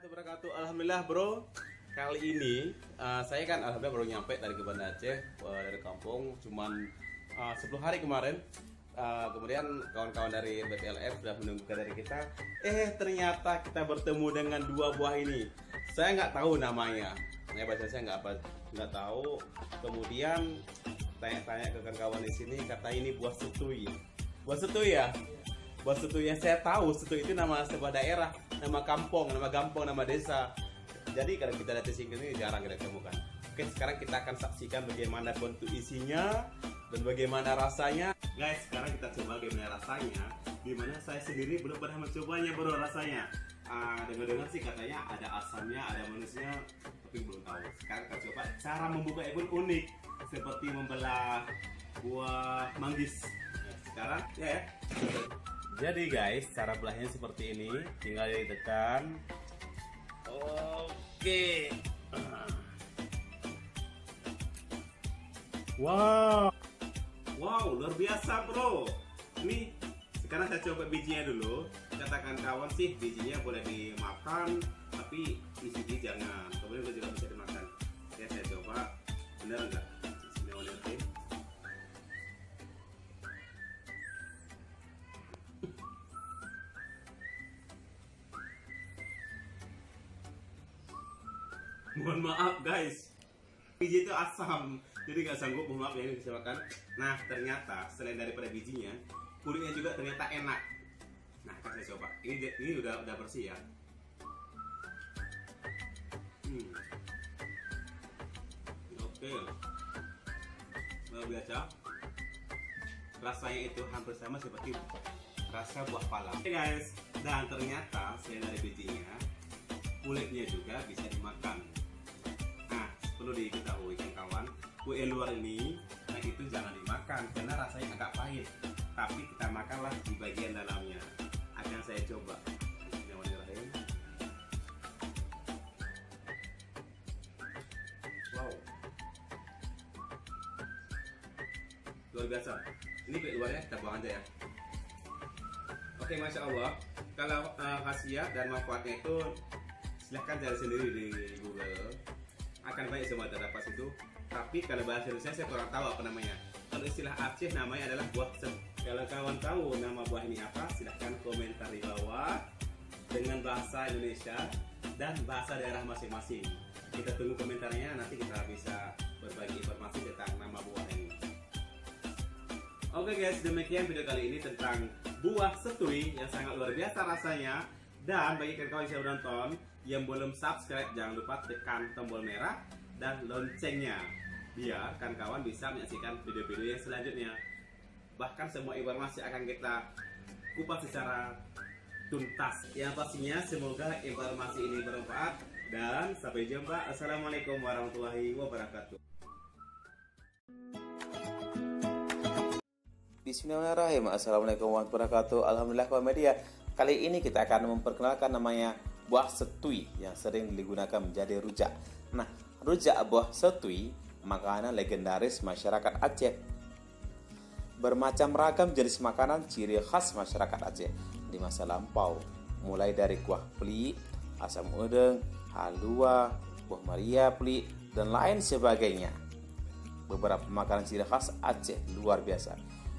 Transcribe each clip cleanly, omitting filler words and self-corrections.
wabarakatuh. Alhamdulillah bro, kali ini saya kan alhamdulillah baru nyampe dari ke Banda Aceh, dari kampung cuman 10 hari kemarin. Kemudian kawan-kawan dari BTLF sudah menunggu dari kita. Ternyata kita bertemu dengan dua buah ini. Saya nggak tahu namanya, bahasa saya nggak tahu. Kemudian tanya-tanya ke kawan-kawan di sini, kata ini buah setui. Buah setui ya? Buah setui yang saya tahu, setui itu nama sebuah daerah, nama kampung, nama desa. Jadi kalau kita lihat di sini jarang kita temukan. Oke, sekarang kita akan saksikan bagaimana bentuk isinya dan bagaimana rasanya. Guys, sekarang kita coba bagaimana rasanya. Dimana saya sendiri belum pernah mencobanya bro rasanya. Dengar-dengar sih katanya ada asamnya, ada manisnya, tapi belum tahu. Sekarang kita coba cara membuka pun unik, seperti membelah buah manggis. Nah, sekarang ya. Jadi guys, cara belahnya seperti ini, tinggal ditekan. Oke. Wow, luar biasa bro. Ini sekarang saya coba bijinya dulu. Katakan kawan sih, bijinya boleh dimakan, tapi isi jangan. Kemudian juga bisa dimakan. Ya saya coba, bener enggak? Bismillahirrahmanirrahim. Mohon maaf guys, biji itu asam, jadi nggak sanggup. Mohon maaf ya, ini bisa makan. Nah ternyata selain daripada bijinya, kulitnya juga ternyata enak. Nah akan saya coba. Ini udah bersih ya. Oke, luar biasa. Rasanya itu hampir sama seperti rasa buah pala. Oke guys, dan ternyata selain dari bijinya, kulitnya juga bisa dimakan. Perlu diketahui kawan, kue luar ini itu jangan dimakan karena rasanya agak pahit. Tapi kita makanlah di bagian dalamnya. Akan saya coba. Bismillahirrahmanirrahim. Wow, luar biasa. Ini kue luarnya kita buang aja ya. Oke, masya Allah. Kalau khasiat dan manfaatnya itu silahkan cari sendiri di Google. Akan banyak semua terdapat situ. Tapi kalau bahasa Indonesia saya kurang tahu apa namanya. Kalau istilah Aceh namanya adalah buah set. Kalau kawan tahu nama buah ini apa, silahkan komentar di bawah dengan bahasa Indonesia dan bahasa daerah masing-masing. Kita tunggu komentarnya, nanti kita bisa berbagi informasi tentang nama buah ini. Oke guys, demikian video kali ini tentang buah setui yang sangat luar biasa rasanya. Dan bagi kawan-kawan yang sudah nonton, yang belum subscribe, jangan lupa tekan tombol merah dan loncengnya, biar kawan-kawan bisa menyaksikan video-video yang selanjutnya. Bahkan semua informasi akan kita kupas secara tuntas. Yang pastinya semoga informasi ini bermanfaat dan sampai jumpa. Assalamualaikum warahmatullahi wabarakatuh. Bismillahirrahmanirrahim. Assalamualaikum warahmatullahi wabarakatuh. Alhamdulillah kawan media. Kali ini kita akan memperkenalkan namanya buah setui yang sering digunakan menjadi rujak. Nah, rujak buah setui makanan legendaris masyarakat Aceh. Bermacam ragam jenis makanan ciri khas masyarakat Aceh di masa lampau, mulai dari kuah peli, asam udeng, halua, buah maria peli, dan lain sebagainya. Beberapa makanan ciri khas Aceh luar biasa.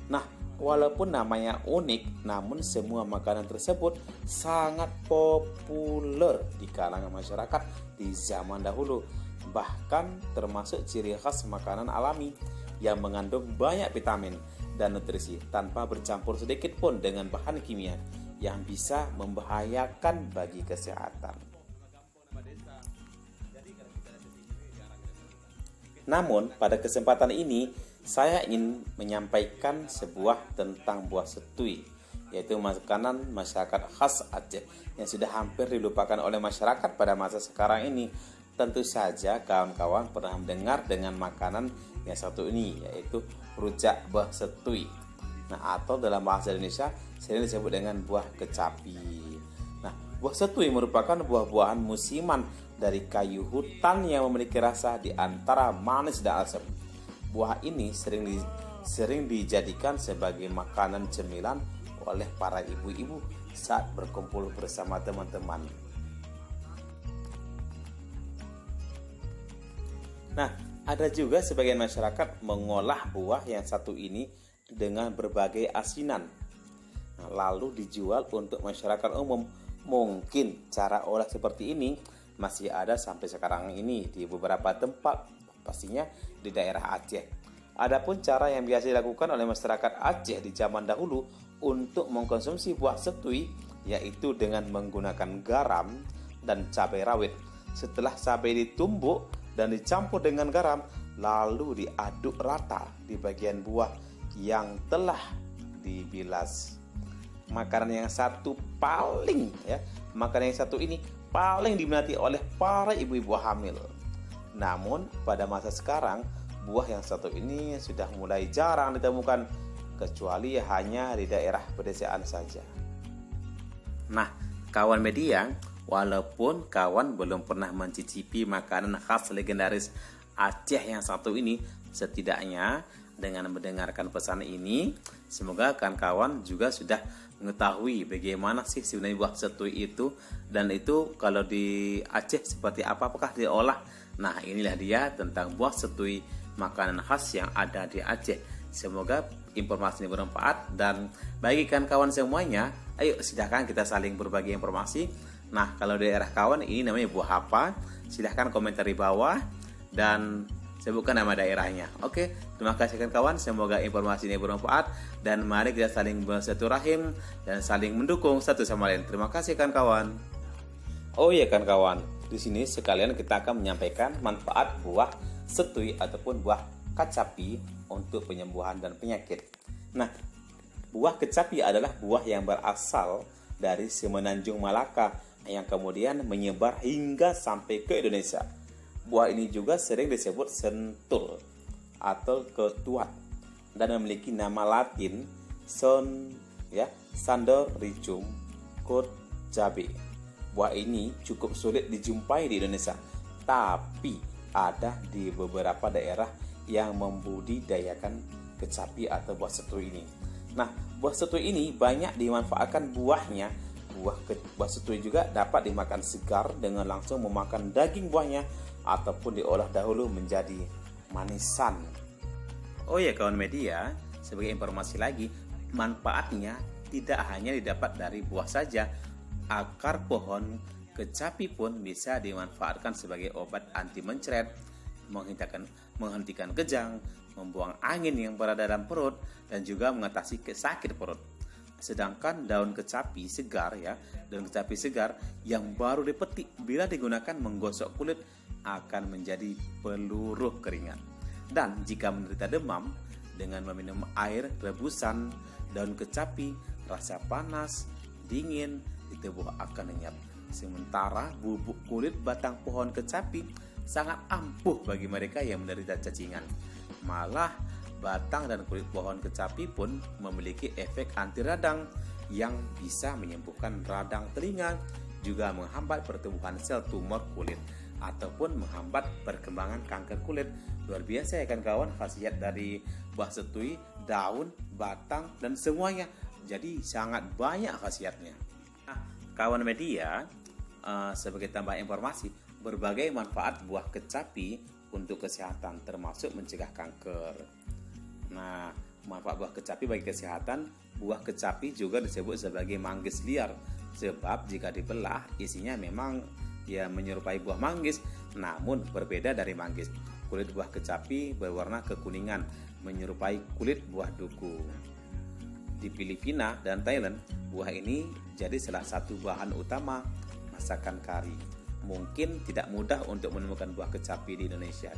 Nah, walaupun namanya unik, namun semua makanan tersebut sangat populer di kalangan masyarakat di zaman dahulu. Bahkan termasuk ciri khas makanan alami yang mengandung banyak vitamin dan nutrisi tanpa bercampur sedikit pun dengan bahan kimia yang bisa membahayakan bagi kesehatan. Namun pada kesempatan ini saya ingin menyampaikan sebuah tentang buah setui, yaitu makanan masyarakat khas Aceh yang sudah hampir dilupakan oleh masyarakat pada masa sekarang ini. Tentu saja kawan-kawan pernah mendengar dengan makanan yang satu ini, yaitu rujak buah setui. Nah, atau dalam bahasa Indonesia sering disebut dengan buah kecapi. Nah, buah setui merupakan buah-buahan musiman dari kayu hutan yang memiliki rasa di antara manis dan asam. Buah ini sering dijadikan sebagai makanan cemilan oleh para ibu-ibu saat berkumpul bersama teman-teman. Nah, ada juga sebagian masyarakat mengolah buah yang satu ini dengan berbagai asinan. Nah, lalu dijual untuk masyarakat umum. Mungkin cara olah seperti ini masih ada sampai sekarang ini di beberapa tempat, pastinya di daerah Aceh. Adapun cara yang biasa dilakukan oleh masyarakat Aceh di zaman dahulu untuk mengkonsumsi buah setui yaitu dengan menggunakan garam dan cabai rawit. Setelah cabai ditumbuk dan dicampur dengan garam, lalu diaduk rata di bagian buah yang telah dibilas. Makanan yang satu makanan yang satu ini paling diminati oleh para ibu-ibu hamil. Namun pada masa sekarang buah yang satu ini sudah mulai jarang ditemukan, kecuali hanya di daerah pedesaan saja. Nah, kawan media, walaupun kawan belum pernah mencicipi makanan khas legendaris Aceh yang satu ini, setidaknya dengan mendengarkan pesan ini, semoga kawan juga sudah mengetahui bagaimana sih sebenarnya buah setui itu, dan itu kalau di Aceh seperti apa, apakah diolah. Nah, inilah dia tentang buah setui, makanan khas yang ada di Aceh. Semoga informasi ini bermanfaat, dan bagikan kawan semuanya, ayo silahkan kita saling berbagi informasi. Nah, kalau daerah kawan ini namanya buah apa? Silahkan komentar di bawah dan sebutkan nama daerahnya. Oke, terima kasih kawan. Semoga informasi ini bermanfaat, dan mari kita saling bersilaturahim dan saling mendukung satu sama lain. Terima kasih kawan. Oh iya kawan, di sini sekalian kita akan menyampaikan manfaat buah setui ataupun buah kecapi untuk penyembuhan dan penyakit. Nah, buah kecapi adalah buah yang berasal dari Semenanjung Malaka yang kemudian menyebar hingga sampai ke Indonesia. Buah ini juga sering disebut sentul atau ketuat dan memiliki nama Latin Sandoricum Kojabe. Buah ini cukup sulit dijumpai di Indonesia, tapi ada di beberapa daerah yang membudidayakan kecapi atau buah setui ini. Nah, buah setui ini banyak dimanfaatkan buahnya. Buah setui juga dapat dimakan segar dengan langsung memakan daging buahnya ataupun diolah dahulu menjadi manisan. Oh ya kawan media, sebagai informasi lagi, manfaatnya tidak hanya didapat dari buah saja. Akar pohon kecapi pun bisa dimanfaatkan sebagai obat anti mencret, menghentikan kejang, membuang angin yang berada dalam perut, dan juga mengatasi sakit perut. Sedangkan daun kecapi segar yang baru dipetik bila digunakan menggosok kulit akan menjadi peluruh keringat. Dan jika menderita demam, dengan meminum air rebusan daun kecapi, rasa panas, dingin di tubuh akan lenyap. Sementara bubuk kulit batang pohon kecapi sangat ampuh bagi mereka yang menderita cacingan. Malah batang dan kulit pohon kecapi pun memiliki efek anti radang yang bisa menyembuhkan radang telinga, juga menghambat pertumbuhan sel tumor kulit ataupun menghambat perkembangan kanker kulit. Luar biasa ya kan kawan, khasiat dari buah setui, daun, batang, dan semuanya. Jadi sangat banyak khasiatnya. Nah, kawan media, sebagai tambahan informasi, berbagai manfaat buah kecapi untuk kesehatan termasuk mencegah kanker. Nah, manfaat buah kecapi bagi kesehatan, buah kecapi juga disebut sebagai manggis liar, sebab jika dibelah isinya memang menyerupai buah manggis, namun berbeda dari manggis. Kulit buah kecapi berwarna kekuningan, menyerupai kulit buah duku. Di Filipina dan Thailand, buah ini jadi salah satu bahan utama masakan kari. Mungkin tidak mudah untuk menemukan buah kecapi di Indonesia.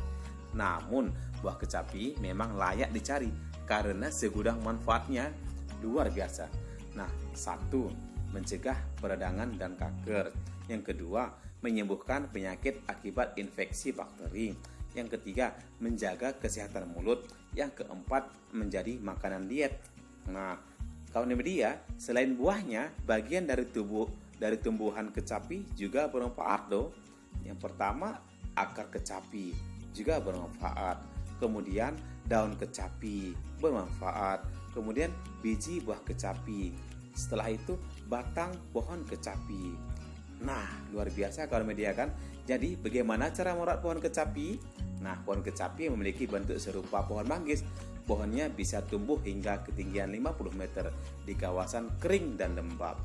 Namun, buah kecapi memang layak dicari karena segudang manfaatnya luar biasa. Nah, satu, mencegah peradangan dan kanker. Yang kedua, menyembuhkan penyakit akibat infeksi bakteri. Yang ketiga, menjaga kesehatan mulut. Yang keempat, menjadi makanan diet. Nah, kawan media, selain buahnya, bagian dari tumbuhan kecapi juga bermanfaat loh. Yang pertama, akar kecapi juga bermanfaat. Kemudian daun kecapi bermanfaat. Kemudian biji buah kecapi. Setelah itu batang pohon kecapi. Nah, luar biasa kawan media kan. Jadi, bagaimana cara merawat pohon kecapi? Nah, pohon kecapi memiliki bentuk serupa pohon manggis. Pohonnya bisa tumbuh hingga ketinggian 50 meter di kawasan kering dan lembab.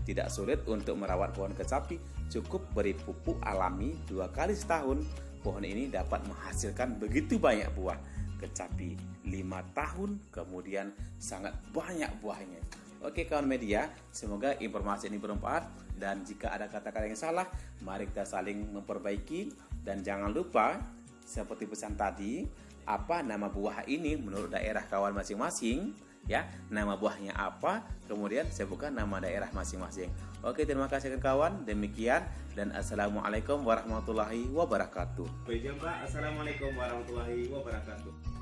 Tidak sulit untuk merawat pohon kecapi, cukup beri pupuk alami 2 kali setahun. Pohon ini dapat menghasilkan begitu banyak buah. Kecapi 5 tahun, kemudian sangat banyak buahnya. Oke kawan media, semoga informasi ini bermanfaat, dan jika ada kata-kata yang salah, mari kita saling memperbaiki. Dan jangan lupa, seperti pesan tadi, apa nama buah ini menurut daerah kawan masing-masing, ya, nama buahnya apa, kemudian sebutkan nama daerah masing-masing. Oke, terima kasih kawan, demikian, dan assalamualaikum warahmatullahi wabarakatuh. Sampai jumpa, assalamualaikum warahmatullahi wabarakatuh.